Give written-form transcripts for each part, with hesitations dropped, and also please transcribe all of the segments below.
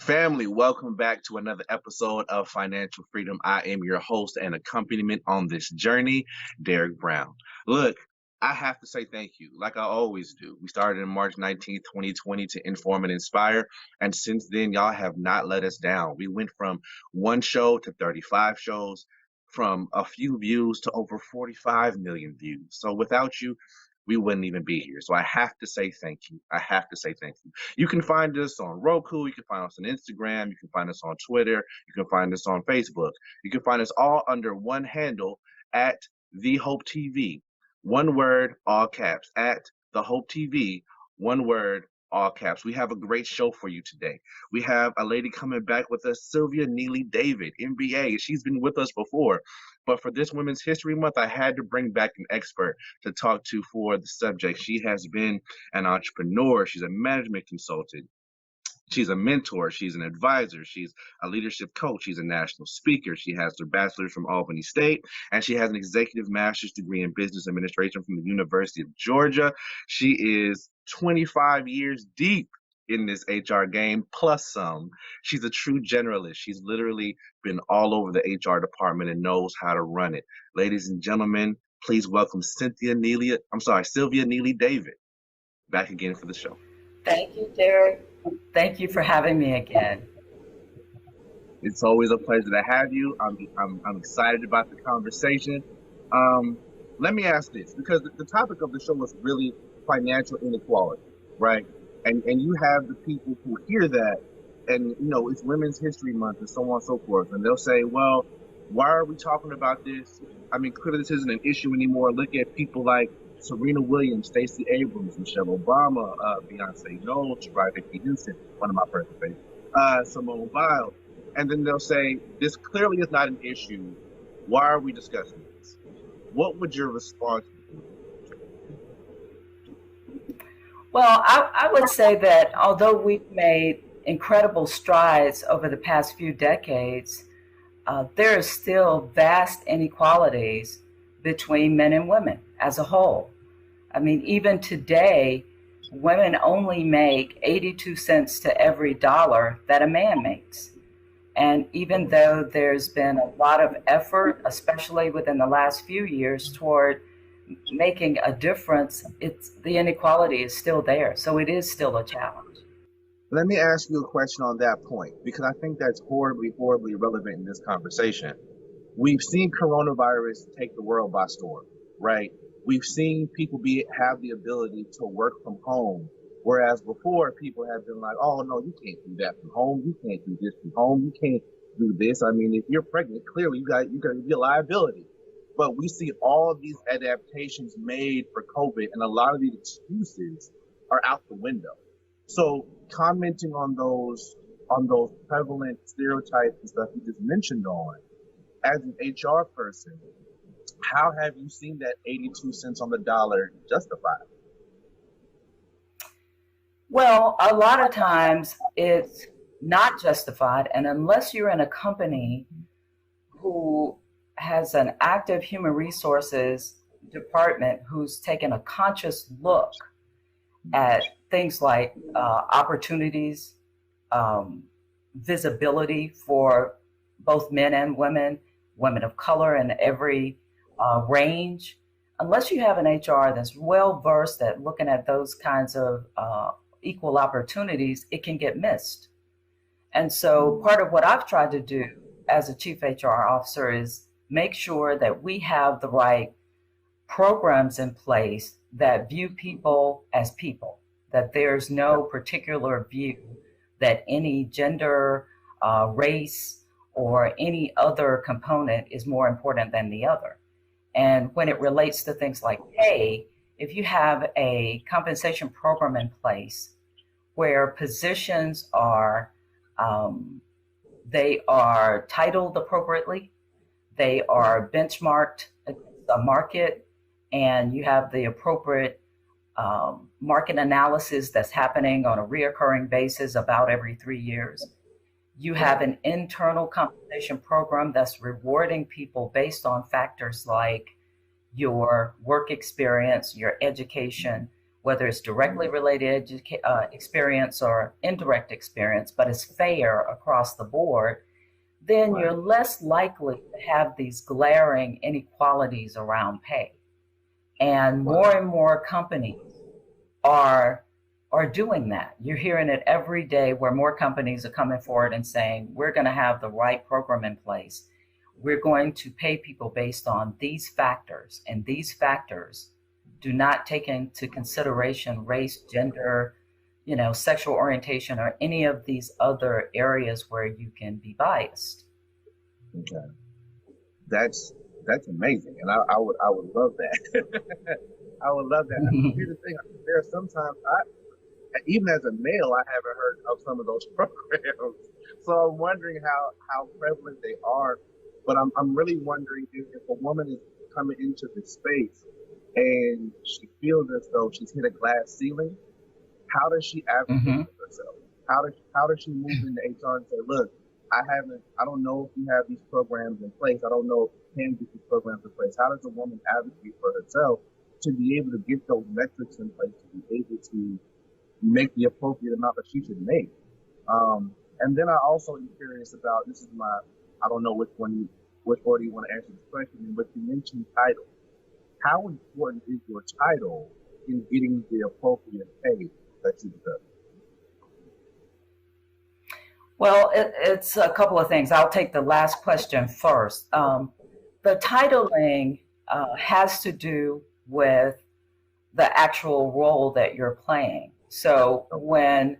Family, welcome back to another episode of Financial Freedom. I am your host and accompaniment on this journey, Derek Brown. Look, I have to say thank you, like I always do. We started in March 19th, 2020 to inform and inspire. And since then, y'all have not let us down. We went from one show to 35 shows, from a few views to over 45 million views. So without you, we wouldn't even be here. So I have to say thank you. I have to say thank you. You can find us on Roku. You can find us on Instagram. You can find us on Twitter. You can find us on Facebook. You can find us all under one handle at The Hope TV. One word, all caps. At The Hope TV. One word, all caps. We have a great show for you today. We have a lady coming back with us, Sylvia Neely David, MBA. She's been with us before. But for this Women's History Month, I had to bring back an expert to talk to for the subject. She has been an entrepreneur. She's a management consultant. She's a mentor. She's an advisor. She's a leadership coach. She's a national speaker. She has her bachelor's from Albany State, and she has an executive master's degree in business administration from the University of Georgia. She is 25 years deep in this HR game, plus some. She's a true generalist. She's literally been all over the HR department and knows how to run it. Ladies and gentlemen, please welcome Sylvia Neely David, back again for the show. Thank you, Derek. Thank you for having me again. It's always a pleasure to have you. I'm excited about the conversation. Let me ask this, because the topic of the show is really financial inequality, right? And you have the people who hear that, and it's Women's History Month and so on and so forth, and they'll say, well, why are we talking about this? I mean, clearly this isn't an issue anymore. Look at people like Serena Williams, Stacey Abrams, Michelle Obama, Beyonce Knowles, Becky Hinson, one of my personal favorites, Simone Biles. And then they'll say, this clearly is not an issue. Why are we discussing this? What would your response be? Well, I would say that although we've made incredible strides over the past few decades, there are still vast inequalities between men and women as a whole. I mean, even today, women only make 82 cents to every dollar that a man makes. And even though there's been a lot of effort, especially within the last few years, toward making a difference, the inequality is still there. So it is still a challenge. Let me ask you a question on that point, because I think that's horribly, horribly relevant in this conversation. We've seen coronavirus take the world by storm, right? We've seen people have the ability to work from home, whereas before people have been like, oh, no, you can't do that from home. You can't do this from home. You can't do this. I mean, if you're pregnant, clearly you're going to be a liability. But we see all of these adaptations made for COVID, and a lot of these excuses are out the window. So commenting on those prevalent stereotypes and stuff you just mentioned on, as an HR person, how have you seen that 82 cents on the dollar justified? Well, a lot of times it's not justified. And unless you're in a company who has an active human resources department who's taken a conscious look at things like opportunities, visibility for both men and women of color in every range, unless you have an HR that's well versed at looking at those kinds of equal opportunities, it can get missed. And so part of what I've tried to do as a chief HR officer is make sure that we have the right programs in place that view people as people, that there's no particular view that any gender, race, or any other component is more important than the other. And when it relates to things like pay, if you have a compensation program in place where positions are, they are titled appropriately, they are benchmarked against a market, and you have the appropriate market analysis that's happening on a reoccurring basis about every 3 years. You have an internal compensation program that's rewarding people based on factors like your work experience, your education, whether it's directly related experience or indirect experience, but it's fair across the board, then Right. you're less likely to have these glaring inequalities around pay. And Right. more companies are doing that. You're hearing it every day where more companies are coming forward and saying, we're going to have the right program in place. We're going to pay people based on these factors, and these factors do not take into consideration race, gender, sexual orientation, or any of these other areas where you can be biased. Okay. That's amazing, and I would love that. I would love that. Here's the thing: there are sometimes even as a male, I haven't heard of some of those programs. So I'm wondering how prevalent they are. But I'm really wondering if a woman is coming into this space and she feels as though she's hit a glass ceiling, how does she advocate Mm-hmm. for herself? How does she move into HR and say, look, I don't know if you have these programs in place. I don't know if you can get these programs in place. How does a woman advocate for herself to be able to get those metrics in place, to be able to make the appropriate amount that she should make? And then I also am curious about, this is my, I don't know which order you want to answer this question, but you mentioned title. How important is your title in getting the appropriate pay that you deserve? Well, it's a couple of things. I'll take the last question first. The titling has to do with the actual role that you're playing. So when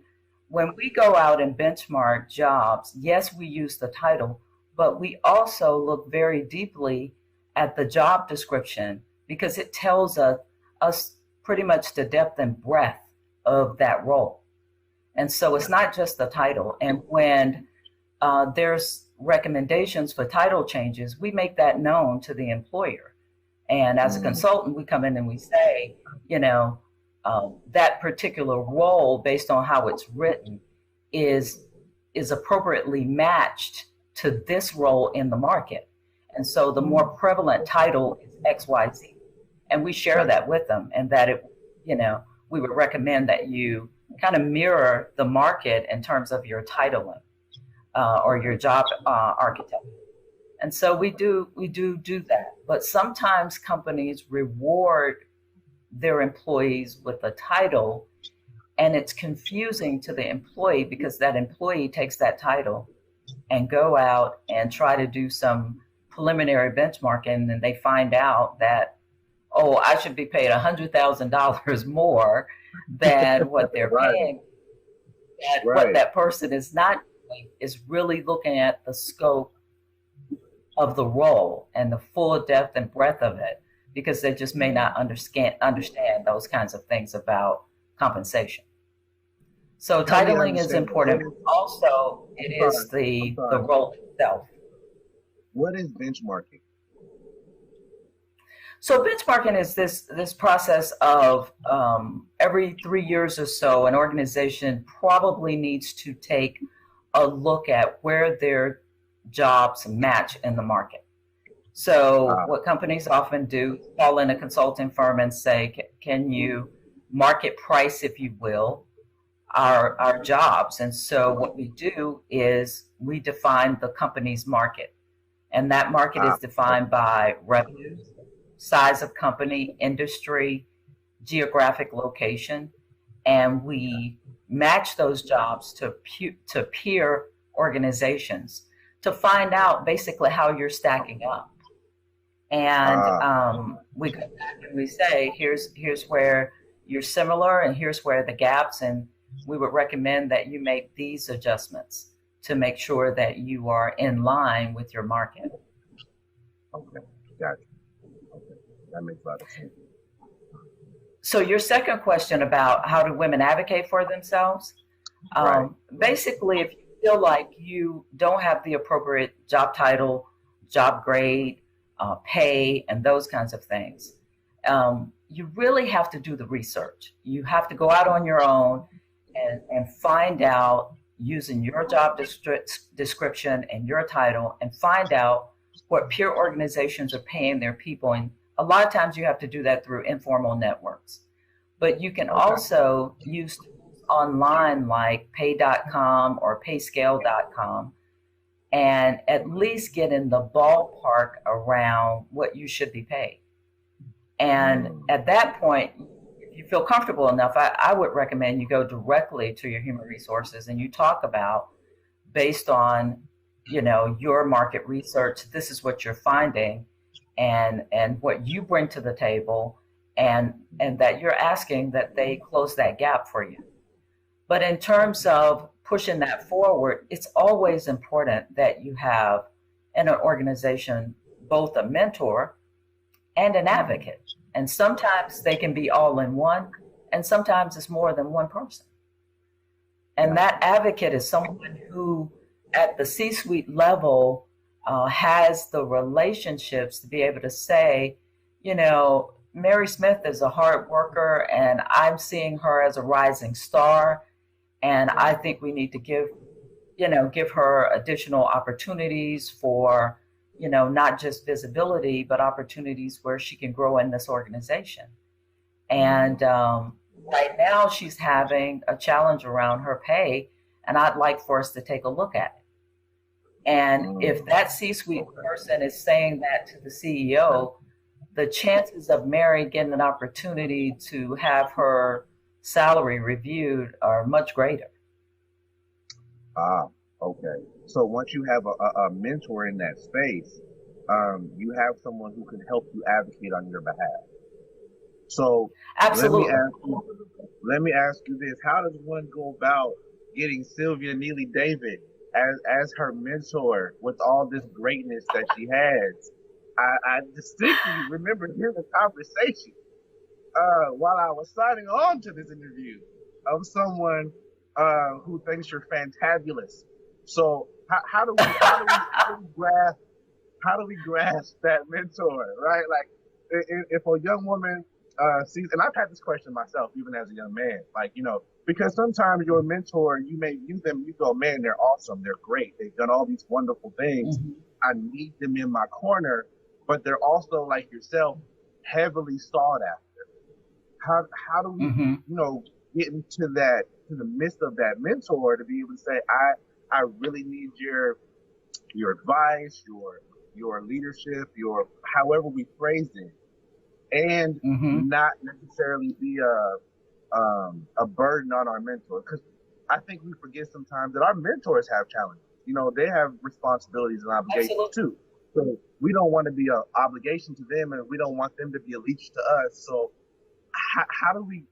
we go out and benchmark jobs, yes, we use the title, but we also look very deeply at the job description because it tells us pretty much the depth and breadth of that role. And so it's not just the title. And when there's recommendations for title changes, we make that known to the employer. And as a consultant, we come in and we say, that particular role, based on how it's written, is appropriately matched to this role in the market. And so the more prevalent title is XYZ. And we share that with them, and that we would recommend that you kind of mirror the market in terms of your titling or your job architect. And so we do that. But sometimes companies reward their employees with a title, and it's confusing to the employee because that employee takes that title and go out and try to do some preliminary benchmarking, and they find out that, oh, I should be paid $100,000 more than what they're paying. What that person is not doing is really looking at the scope of the role and the full depth and breadth of it, because they just may not understand those kinds of things about compensation. So titling is important. Also, it is the role itself. What is benchmarking? So benchmarking is this process of every 3 years or so, an organization probably needs to take a look at where their jobs match in the market. So what companies often do, call in a consulting firm and say, can you market price, if you will, our jobs? And so what we do is we define the company's market. And that market is defined by revenues, size of company, industry, geographic location, and we match those jobs to peer organizations to find out basically how you're stacking up. And we go back and we say, here's where you're similar, and here's where the gaps, and we would recommend that you make these adjustments to make sure that you are in line with your market. Okay, gotcha. Okay, that makes a lot of sense. So your second question about how do women advocate for themselves? Basically, if you feel like you don't have the appropriate job title, job grade, pay, and those kinds of things, you really have to do the research. You have to go out on your own and find out, using your job description and your title, and find out what peer organizations are paying their people. And a lot of times you have to do that through informal networks. But you can Okay. also use tools online like pay.com or payscale.com and at least get in the ballpark around what you should be paid. And Mm. at that point, if you feel comfortable enough, I would recommend you go directly to your human resources and you talk about, based on, your market research, this is what you're finding, and what you bring to the table, and that you're asking that they close that gap for you. But in terms of pushing that forward, it's always important that you have in an organization both a mentor and an advocate. And sometimes they can be all in one, and sometimes it's more than one person. And Yeah. that advocate is someone who, at the C suite level, has the relationships to be able to say, Mary Smith is a hard worker, and I'm seeing her as a rising star. And I think we need to give her additional opportunities for, not just visibility, but opportunities where she can grow in this organization. And right now, she's having a challenge around her pay, and I'd like for us to take a look at it. And if Mm. that C suite person is saying that to the CEO, the chances of Mary getting an opportunity to have her salary reviewed are much greater. Ah, okay. So once you have a mentor in that space, you have someone who can help you advocate on your behalf. So let me Absolutely. ask you, let me ask you this: how does one go about getting Sylvia Neely David as her mentor with all this greatness that she has? I distinctly remember hearing a conversation while I was signing on to this interview of someone who thinks you're fantabulous. So how do we grasp that mentor, right? Like if a young woman sees, and I've had this question myself, even as a young man, like, because sometimes your mentor, you may view them, you go, man, they're awesome, they're great, they've done all these wonderful things. Mhm. I need them in my corner, but they're also like yourself, heavily sought after. How do we, Mhm. get into that to the midst of that mentor to be able to say, I really need your advice, your leadership, your however we phrase it, and Mhm. not necessarily be a burden on our mentor. Because I think we forget sometimes that our mentors have challenges. They have responsibilities and obligations Absolutely. too. So we don't want to be an obligation to them, and we don't want them to be a leech to us. So how do we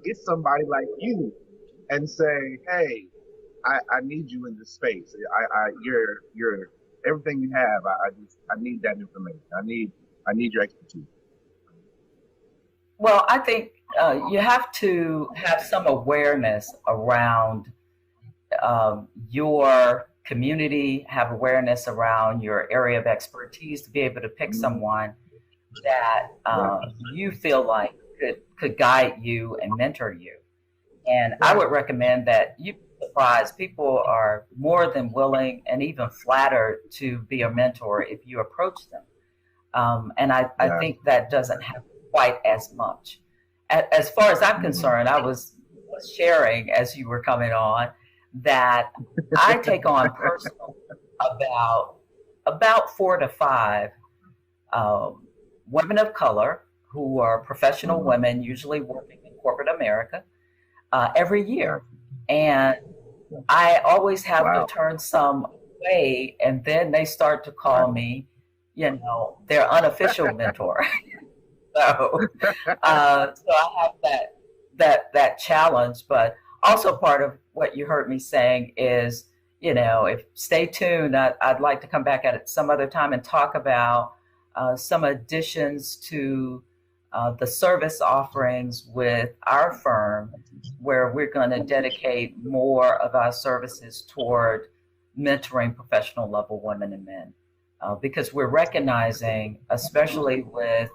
get somebody like you and say, hey, I need you in this space. You're everything you have. I need that information. I need your expertise. Well, I think you have to have some awareness around your community, have awareness around your area of expertise to be able to pick Mm-hmm. someone that Right, you feel like could guide you and mentor you. And I right. would recommend that you be surprised. People are more than willing and even flattered to be a mentor if you approach them. And I Yeah. think that doesn't happen quite as much. As far as I'm Mm-hmm. concerned, I was sharing as you were coming on that I take on personally about four to five um, women of color who are professional Mm-hmm. women, usually working in corporate America, every Got year. you. And Yeah. I always have to Wow. turn some away, and then they start to Right. call me, their unofficial mentor. So I have that challenge, but also part of what you heard me saying is, if stay tuned, I'd like to come back at it some other time and talk about some additions to the service offerings with our firm, where we're going to dedicate more of our services toward mentoring professional level women and men. Because we're recognizing, especially with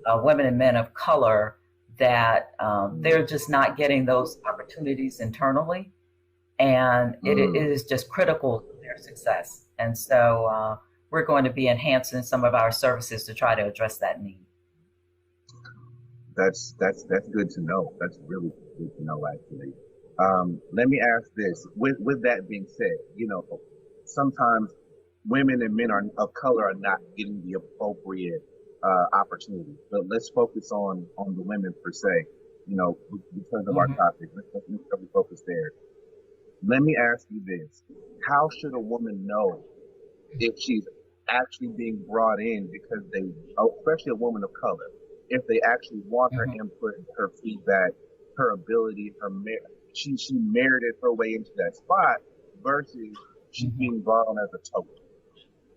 women and men of color, that they're just not getting those opportunities internally, and it Mm. is just critical to their success. And so we're going to be enhancing some of our services to try to address that need. That's good to know. That's really good to know, actually. Let me ask this. With that being said, sometimes women and men are of color are not getting the appropriate opportunity. But let's focus on the women per se. Because of our Mm-hmm. topic, let's really focus there. Let me ask you this: how should a woman know if she's actually being brought in because especially a woman of color, if they actually want her Mm-hmm. input, her feedback, her ability, she merited her way into that spot versus she's Mm-hmm. being brought on as a token.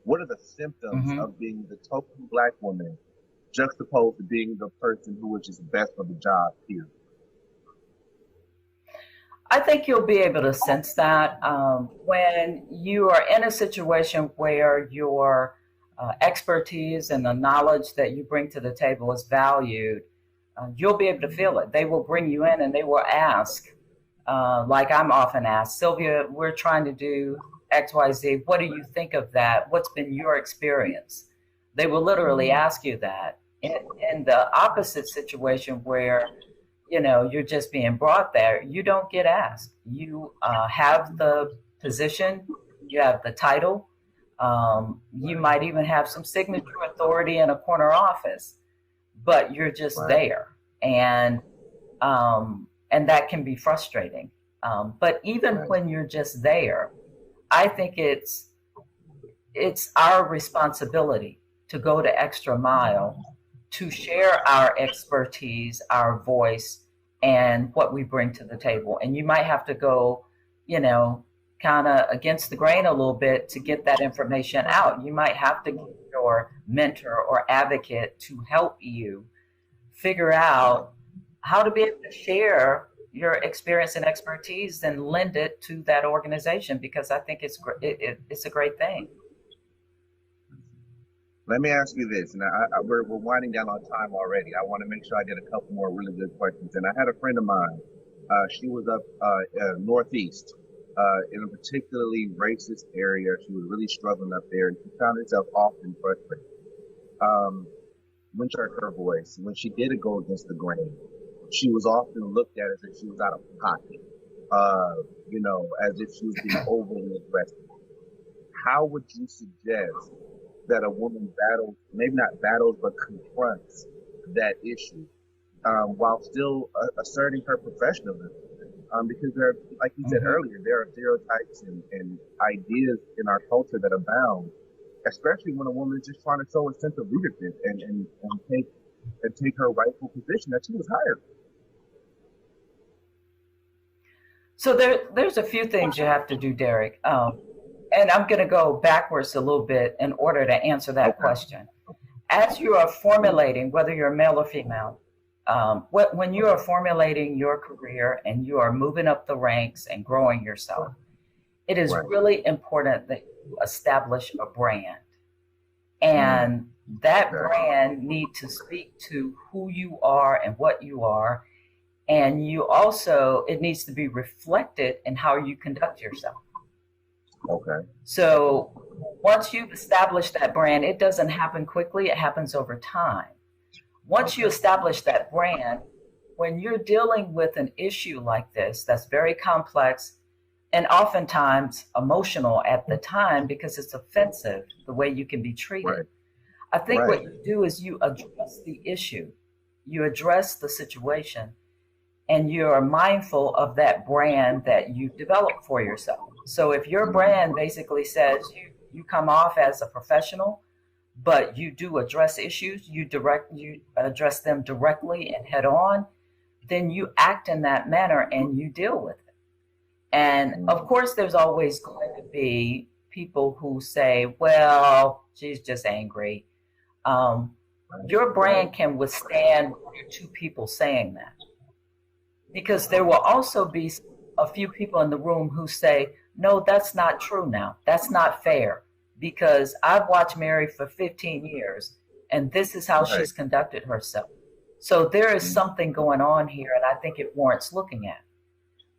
What are the symptoms Mm-hmm. of being the token black woman juxtaposed to being the person who is just best for the job here? I think you'll be able to sense that when you are in a situation where your expertise and the knowledge that you bring to the table is valued, you'll be able to feel it. They will bring you in and they will ask, like I'm often asked, Sylvia, we're trying to do XYZ. What do you think of that? What's been your experience? They will literally ask you that. In the opposite situation where you're just being brought there, you don't get asked. You have the position, you have the title, you might even have some signature authority in a corner office, but you're just Right, there, and that can be frustrating. But even right, when you're just there, I think it's our responsibility to go the extra mile to share our expertise, our voice, and what we bring to the table. And you might have to go, you know, kind of against the grain a little bit to get that information out. You might have to get your mentor or advocate to help you figure out how to be able to share your experience and expertise and lend it to that organization, because I think it's a great thing. Let me ask you this, and we're winding down on time already. I want to make sure I get a couple more really good questions. And I had a friend of mine. She was up northeast in a particularly racist area. She was really struggling up there, and she found herself often frustrated. Um, when she heard her voice, when she did go against the grain, she was often looked at as if she was out of pocket. As if she was being overly aggressive. How would you suggest that a woman battles, maybe not battles, but confronts that issue while still asserting her professionalism? Because there are, like you said Mm-hmm. earlier, there are stereotypes and ideas in our culture that abound, especially when a woman is just trying to show a sense of leadership and take her rightful position that she was hired So there's a few things you have to do, Derek. And I'm going to go backwards a little bit in order to answer for. that Okay. question. As you are formulating, whether you're male or female, when you are formulating your career and you are moving up the ranks and growing yourself, it is Right. really important that you establish a brand. Mm, And that okay. brand need to speak to who you are and what you are. And you also, it needs to be reflected in how you conduct yourself. Okay. So once you've established that brand, it doesn't happen quickly, it happens over time. Once you Okay. establish that brand, when you're dealing with an issue like this that's very complex and oftentimes emotional at the time because it's offensive the way you can be treated, Right. I think Right. what you do is you address the issue, you address the situation, and you're mindful of that brand that you develop for yourself. So if your Mm, brand basically says you come off as a professional, but you do address issues, you address them directly and head on, then you act in that manner and you deal with it. And of mm, course, there's always going to be people who say, "Well, she's just angry." Um, right. your Right. brand can withstand two people saying that, because there will also be a few people in the room who say, no, that's not true now. That's not fair, because I've watched Mary for 15 years and this is how Right. she's conducted herself. So there is Mm, something going on here, and I think it warrants looking at.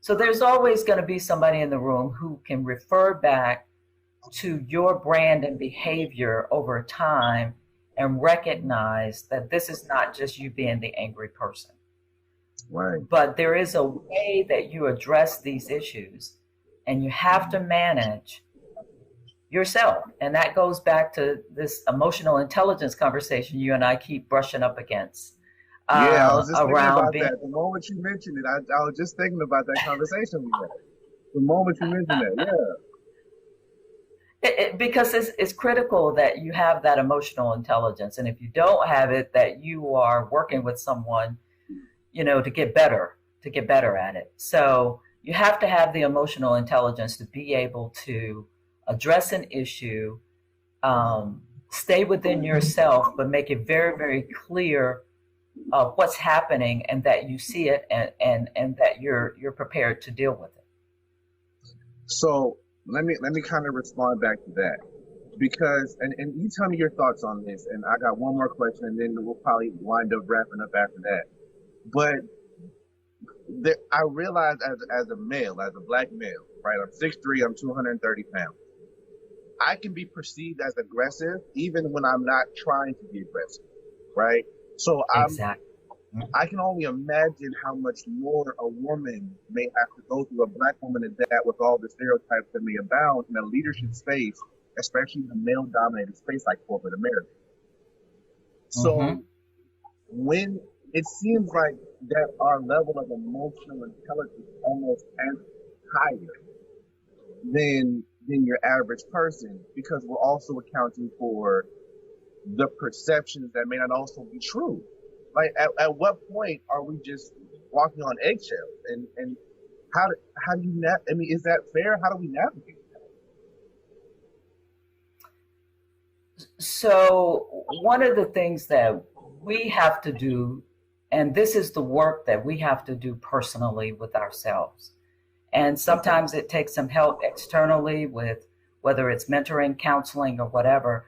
So there's always going to be somebody in the room who can refer back to your brand and behavior over time and recognize that this is not just you being the angry person. Right. But there is a way that you address these issues, and you have to manage yourself. And that goes back to this emotional intelligence conversation you and I keep brushing up against. Yeah, I was just thinking Around about being, that. The moment you mentioned it, I was just thinking about that conversation we had. The moment you mentioned that, because it's critical that you have that emotional intelligence. And if you don't have it, that you are working with someone, to get better at it. So you have to have the emotional intelligence to be able to address an issue, stay within yourself, but make it very, very clear what's happening, and that you see it, and that you're prepared to deal with it. So let me kind of respond back to that, because and you tell me your thoughts on this, and I got one more question, and then we'll probably wind up wrapping up after that. But I realize as a male, as a black male, right? I'm 6'3", I'm 230 pounds. I can be perceived as aggressive even when I'm not trying to be aggressive, right? So Exactly. I can only imagine how much more a woman may have to go through, a black woman at that, with all the stereotypes that may abound in a leadership space, especially in a male-dominated space like corporate America. So when it seems like that our level of emotional intelligence almost as higher than your average person, because we're also accounting for the perceptions that may not also be true. Like at what point are we just walking on eggshells? And how do you is that fair? How do we navigate that? So one of the things that we have to do, and this is the work that we have to do personally with ourselves. And sometimes it takes some help externally, with whether it's mentoring, counseling, or whatever,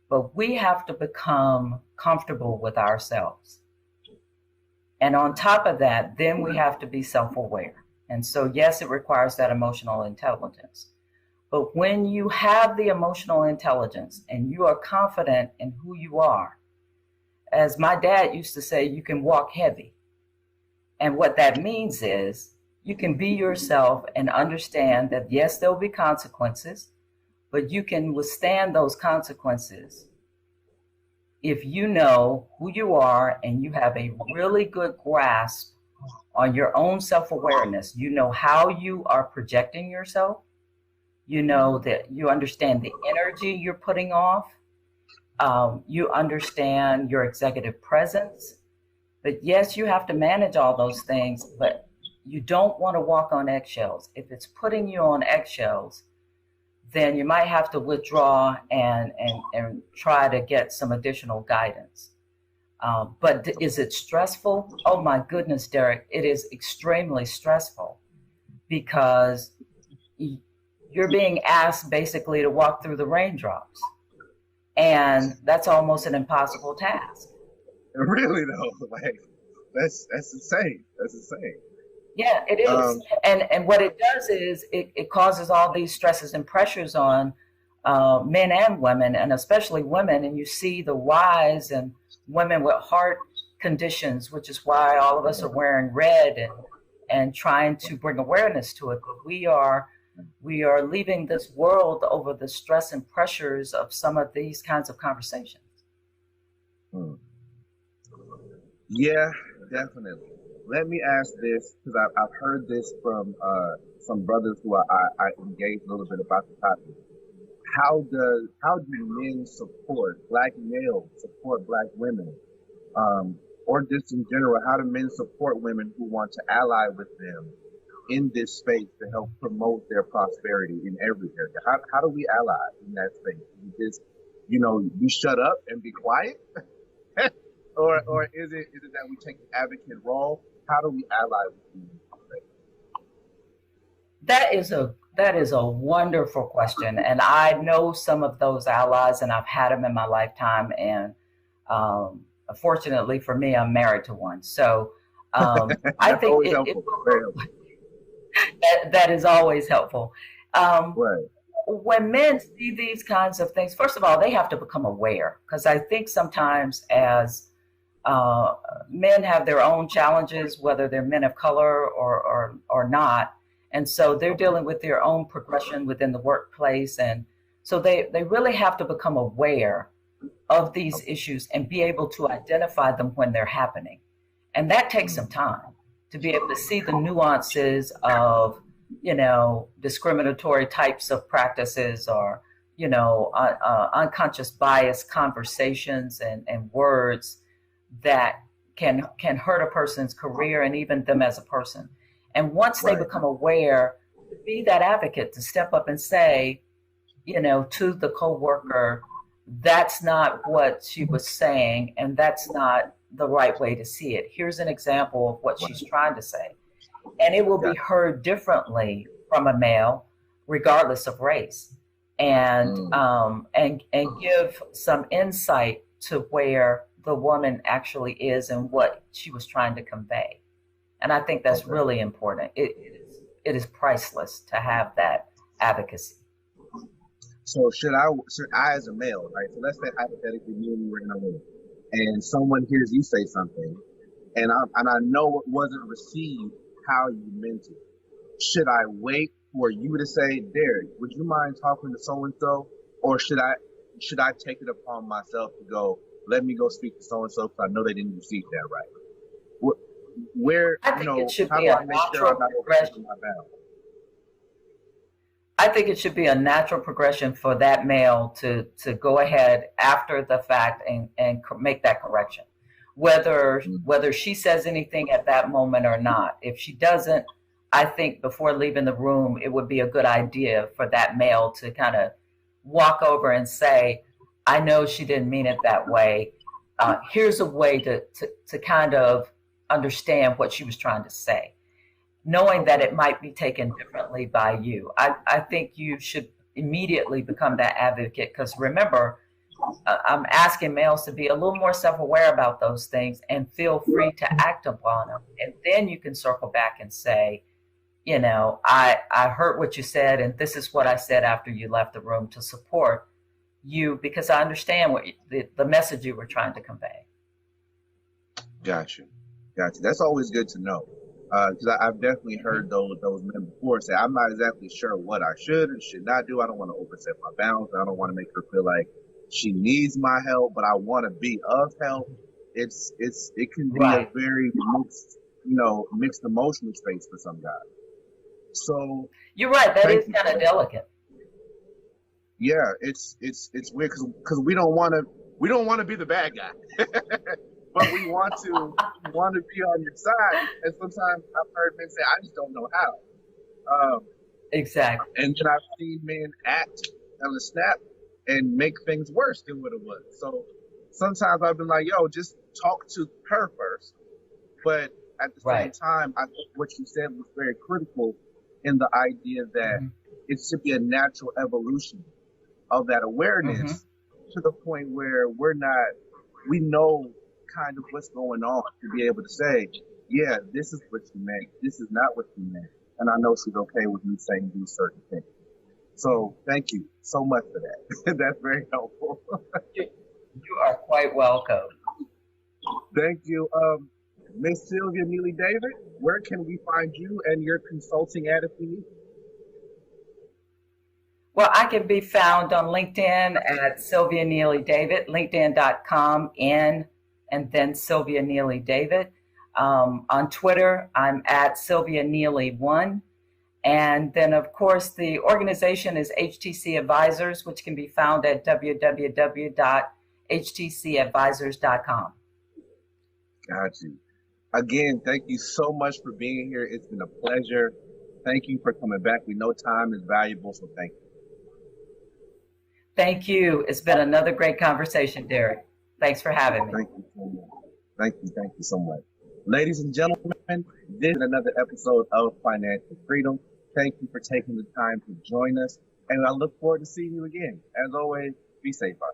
but we have to become comfortable with ourselves. And on top of that, then we have to be self-aware. And so, yes, it requires that emotional intelligence. But when you have the emotional intelligence and you are confident in who you are, as my dad used to say, you can walk heavy. And what that means is you can be yourself and understand that, yes, there'll be consequences, but you can withstand those consequences if you know who you are and you have a really good grasp on your own self-awareness. You know how you are projecting yourself. You know that you understand the energy you're putting off. You understand your executive presence. But yes, you have to manage all those things, but you don't want to walk on eggshells. If it's putting you on eggshells, then you might have to withdraw and try to get some additional guidance. But is it stressful? Oh my goodness, Derek, it is extremely stressful, because you're being asked basically to walk through the raindrops. And that's almost an impossible task. Really though, like that's insane. That's insane. Yeah, it is. And what it does is it causes all these stresses and pressures on men and women, and especially women. And you see the rise in women with heart conditions, which is why all of us are wearing red and trying to bring awareness to it. But we are leaving this world over the stress and pressures of some of these kinds of conversations. Yeah, definitely. Let me ask this, because I've heard this from some brothers who I engaged a little bit about the topic. How do men support, black males support black women, or just in general, how do men support women who want to ally with them in this space to help promote their prosperity in every area? How do we ally in that space? We just, you shut up and be quiet? Or is it that we take the advocate role? How do we ally with you? That is a wonderful question, and I know some of those allies, and I've had them in my lifetime. And fortunately for me, I'm married to one, so I think that is always helpful. Right. when men see these kinds of things, first of all, they have to become aware, because I think sometimes as uh, men have their own challenges, whether they're men of color or not, and so they're dealing with their own progression within the workplace, and so they really have to become aware of these issues and be able to identify them when they're happening. And that takes some time to be able to see the nuances of, discriminatory types of practices, or, unconscious bias conversations and words that can hurt a person's career and even them as a person. And once they become aware, be that advocate to step up and say, to the coworker, that's not what she was saying, and that's not the right way to see it. Here's an example of what she's trying to say. And it will be heard differently from a male, regardless of race, and give some insight to where the woman actually is and what she was trying to convey. And I think that's really important. It is priceless to have that advocacy. So should I as a male, right? So let's say hypothetically me and you were in a room and someone hears you say something and I know it wasn't received how you meant it. Should I wait for you to say, Derek, would you mind talking to so and so? Or should I take it upon myself to go, let me go speak to so and so because I know they didn't receive that right? Where, I think it should how be do a I make sure natural I'm not progression. overstepping my bounds? I think it should be a natural progression for that male to go ahead after the fact and make that correction, whether she says anything at that moment or not. If she doesn't, I think before leaving the room, it would be a good idea for that male to kind of walk over and say, I know she didn't mean it that way. Here's a way to kind of understand what she was trying to say, knowing that it might be taken differently by you. I think you should immediately become that advocate, because remember, I'm asking males to be a little more self-aware about those things and feel free to act upon them. And then you can circle back and say, I heard what you said, and this is what I said after you left the room to support you, because I understand what the message you were trying to convey. Gotcha. That's always good to know. Because I've definitely heard those men before say, I'm not exactly sure what I should and should not do. I don't want to overstep my bounds. I don't want to make her feel like she needs my help, but I want to be of help. It can be a very mixed emotional space for some guys. So you're right. That is kind of delicate. Yeah, it's weird because we don't want to be the bad guy. But we want to be on your side, and sometimes I've heard men say, "I just don't know how." Exactly. And then I've seen men act on the snap and make things worse than what it was. So sometimes I've been like, "Yo, just talk to her first." But at the same time, I think what you said was very critical in the idea that it should be a natural evolution of that awareness to the point where we know kind of what's going on, to be able to say, yeah, this is what you meant, this is not what you meant, and I know she's okay with me saying these certain things. So thank you so much for that. That's very helpful. You are quite welcome. Thank you. Miss Sylvia Neely David, where can we find you and your consulting at if we need? Well, I can be found on LinkedIn at Sylvia Neely David, linkedin.com, and then Sylvia Neely David. On Twitter, I'm at Sylvia Neely1. And then, of course, the organization is HTC Advisors, which can be found at www.htcadvisors.com. Got you. Again, thank you so much for being here. It's been a pleasure. Thank you for coming back. We know time is valuable, so thank you. Thank you. It's been another great conversation, Derek. Thanks for having me. Thank you so much. Thank you so much. Ladies and gentlemen, this is another episode of Financial Freedom. Thank you for taking the time to join us, and I look forward to seeing you again. As always, be safe out there.